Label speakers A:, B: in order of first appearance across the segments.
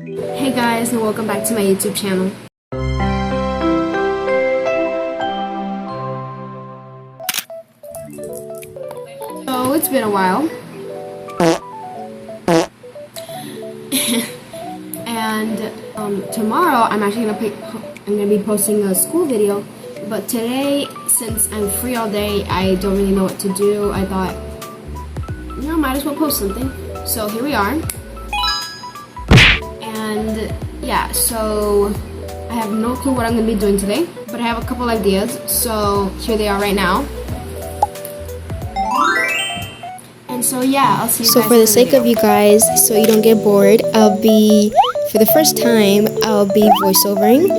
A: Hey guys, and welcome back to my YouTube channel. So it's been a while, and tomorrow I'm actually gonna be posting a school video. But today, since I'm free all day, I don't really know what to do. I thought, might as well post something. So here we are. And yeah, so I have no clue what I'm gonna be doing today, but I have a couple ideas. So here they are right now. And so yeah, I'll see you guys.
B: So for the sake of you guys, so you don't get bored, for the first time, I'll be voiceovering.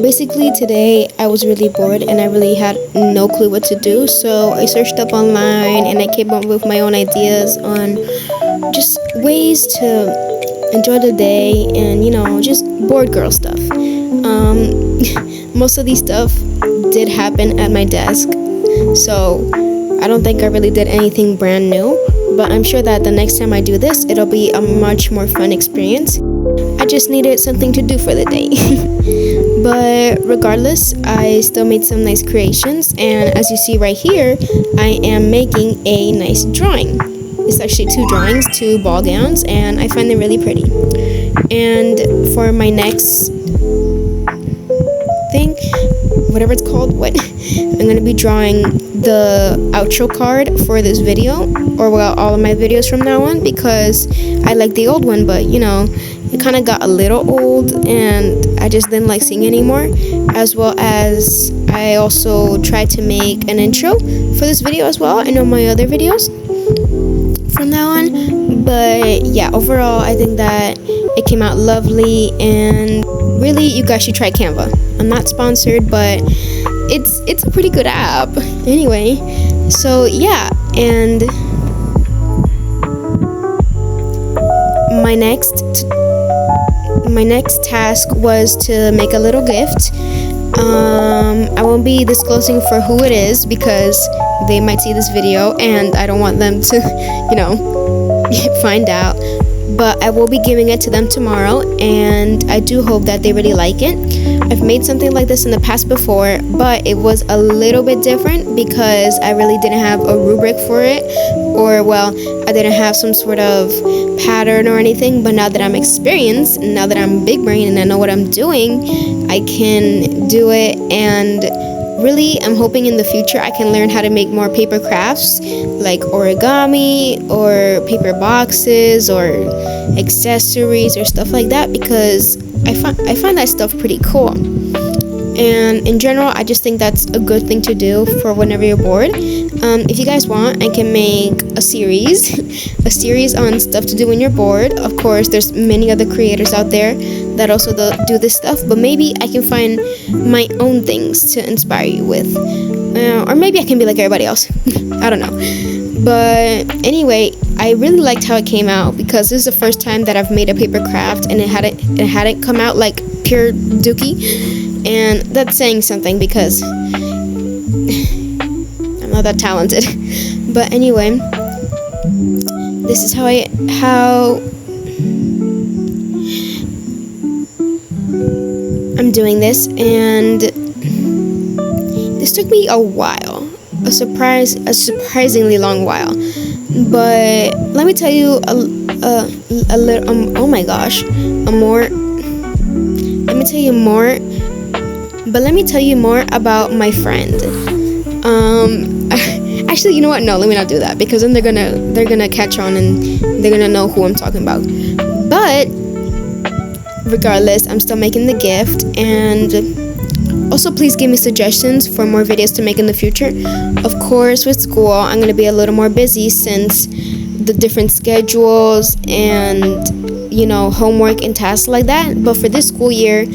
B: Basically today I was really bored and I really had no clue what to do, so I searched up online and I came up with my own ideas on just ways to enjoy the day and just bored girl stuff. Most of these stuff did happen at my desk, so I don't think I really did anything brand new, but I'm sure that the next time I do this, it'll be a much more fun experience. I just needed something to do for the day. But regardless, I still made some nice creations, and as you see right here, I am making a nice drawing. It's actually two drawings, two ball gowns, and I find them really pretty. And for my next thing, whatever it's called, I'm gonna be drawing the outro card for this video, or well, all of my videos from now on, because I like the old one, but it kind of got a little old and I just didn't like seeing it anymore. As well as I also tried to make an intro for this video as well, and on my other videos from now on. But yeah, overall I think that it came out lovely, and really you guys should try Canva. I'm not sponsored, but it's a pretty good app anyway. So yeah, and my next task was to make a little gift. I won't be disclosing for who it is because they might see this video and I don't want them to find out, but I will be giving it to them tomorrow, and I do hope that they really like it. I've made something like this in the past before, but it was a little bit different because I really didn't have a rubric for it, or well, I didn't have some sort of pattern or anything. But now that I'm experienced, now that I'm big brain and I know what I'm doing, I can do it. And really, I'm hoping in the future I can learn how to make more paper crafts like origami or paper boxes or accessories or stuff like that, because I find that stuff pretty cool. And in general, I just think that's a good thing to do for whenever you're bored. If you guys want, I can make a series on stuff to do when you're bored. Of course, there's many other creators out there that also do this stuff, but maybe I can find my own things to inspire you with. Or maybe I can be like everybody else. I don't know. But anyway, I really liked how it came out, because this is the first time that I've made a paper craft and it hadn't come out like pure dookie. And that's saying something because I'm not that talented. But anyway, this is how I'm doing this, and this took me a while, a surprisingly long while. But let me tell you a little. Oh my gosh, Let me tell you more about my friend. Actually, you know what? No, let me not do that, because then they're gonna catch on and they're gonna know who I'm talking about. But regardless, I'm still making the gift, and also please give me suggestions for more videos to make in the future. Of course, with school, I'm gonna be a little more busy since the different schedules and homework and tasks like that. But for this school year,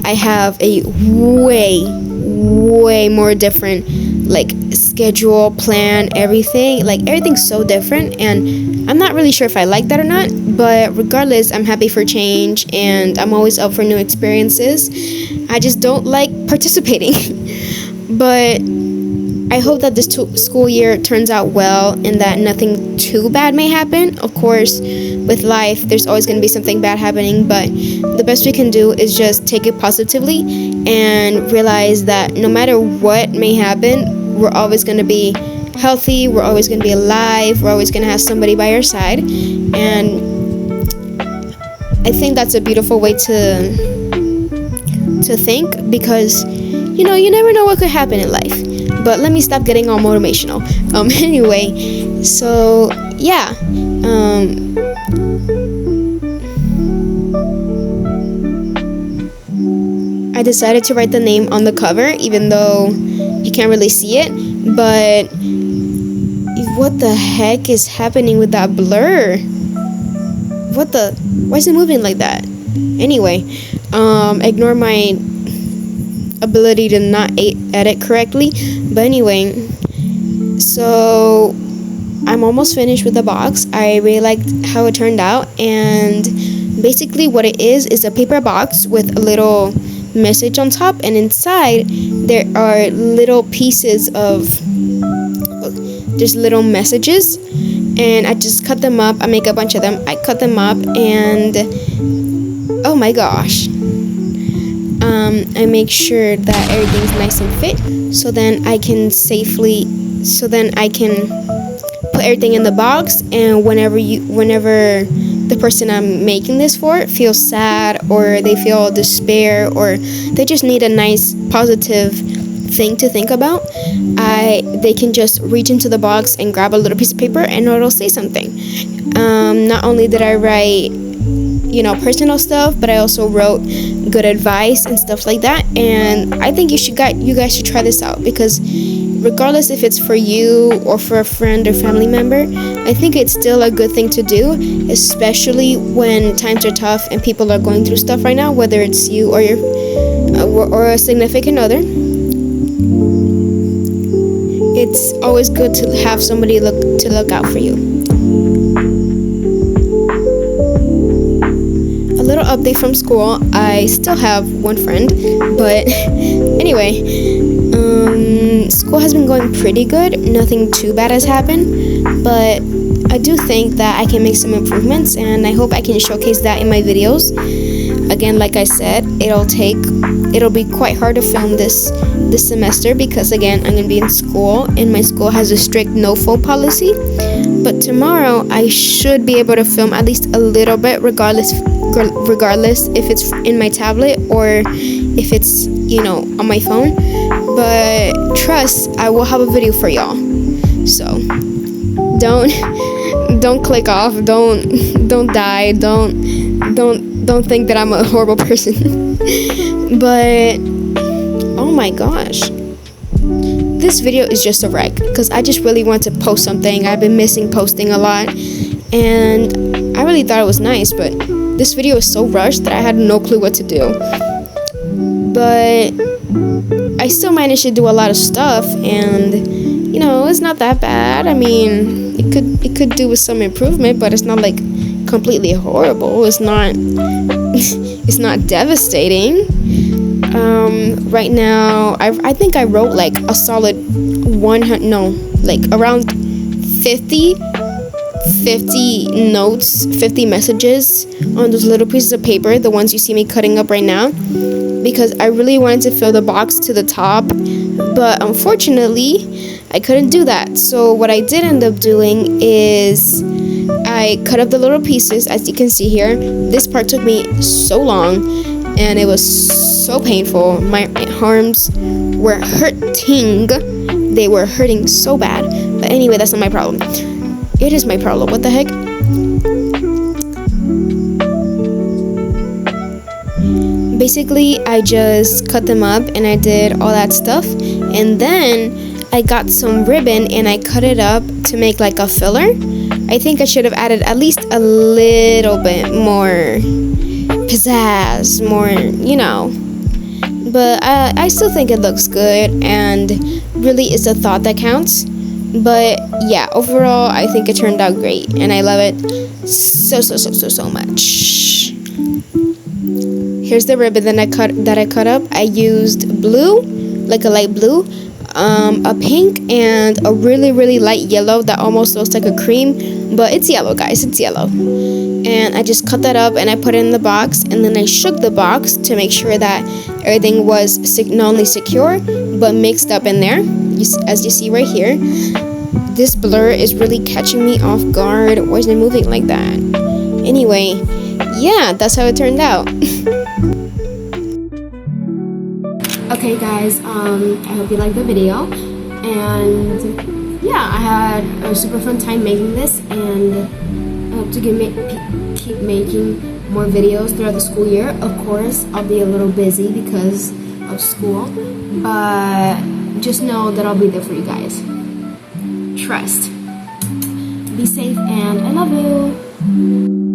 B: I have a way more different schedule, plan, everything. Everything's so different, and I'm not really sure if I like that or not. But regardless, I'm happy for change, and I'm always up for new experiences. I just don't like participating. But I hope that this school year turns out well and that nothing too bad may happen. Of course, with life, there's always going to be something bad happening, but the best we can do is just take it positively and realize that no matter what may happen, we're always going to be healthy, we're always going to be alive, we're always going to have somebody by our side. And I think that's a beautiful way to think, because you never know what could happen in life. But let me stop getting all motivational. Anyway, so yeah, I decided to write the name on the cover, even though you can't really see it. But what the heck is happening with that blur? Why is it moving like that? Anyway, ignore my ability to not edit correctly. But anyway, so I'm almost finished with the box. I really liked how it turned out, and basically what it is a paper box with a little message on top, and inside there are little pieces of there's little messages, and I just cut them up. I make a bunch of them. I cut them up, and oh my gosh, I make sure that everything's nice and fit, so then I can put everything in the box. And whenever the person I'm making this for feels sad, or they feel despair, or they just need a nice positive thing to think about, they can just reach into the box and grab a little piece of paper, and it'll say something. Not only did I write personal stuff, but I also wrote good advice and stuff like that. And I think you guys should try this out, because regardless if it's for you or for a friend or family member, I think it's still a good thing to do, especially when times are tough and people are going through stuff right now, whether it's you or your or a significant other. It's always good to have somebody look out for you. A little update from school. I still have one friend, but anyway, school has been going pretty good. Nothing too bad has happened, but I do think that I can make some improvements, and I hope I can showcase that in my videos. Again, like I said, it'll be quite hard to film this semester, because again, I'm gonna be in school, and my school has a strict no phone policy. But tomorrow I should be able to film at least a little bit, regardless if it's in my tablet or if it's on my phone. But trust, I will have a video for y'all. So don't click off, don't die, don't think that I'm a horrible person. But oh my gosh, this video is just a wreck, because I just really want to post something. I've been missing posting a lot, and I really thought it was nice, but this video is so rushed that I had no clue what to do. But I still managed to do a lot of stuff, and it's not that bad. I mean, it could do with some improvement, but it's not like completely horrible. It's not it's not devastating. Right now I think I wrote like a solid around 50 notes, 50 messages on those little pieces of paper, the ones you see me cutting up right now, because I really wanted to fill the box to the top, but unfortunately I couldn't do that. So what I did end up doing is I cut up the little pieces, as you can see here. This part took me so long, and it was so painful. My arms were hurting. They were hurting so bad. But anyway, that's not my problem. It is my problem. What the heck? Basically, I just cut them up and I did all that stuff. And then I got some ribbon and I cut it up to make like a filler. I think I should have added at least a little bit more pizzazz, more, But I still think it looks good, and really it's the thought that counts. But yeah, overall I think it turned out great, and I love it so much. Here's the ribbon that I cut up. I used blue, like a light blue, a pink, and a really light yellow that almost looks like a cream, but it's yellow, guys. It's yellow. and I just cut that up and I put it in the box, and then I shook the box to make sure that everything was not only secure but mixed up in there. As you see right here, this blur is really catching me off guard. Why is it moving like that? Anyway, yeah, that's how it turned out.
A: Okay guys, I hope you liked the video, and yeah, I had a super fun time making this, and I hope to keep making more videos throughout the school year. Of course, I'll be a little busy because of school, but just know that I'll be there for you guys. Trust. Be safe, and I love you.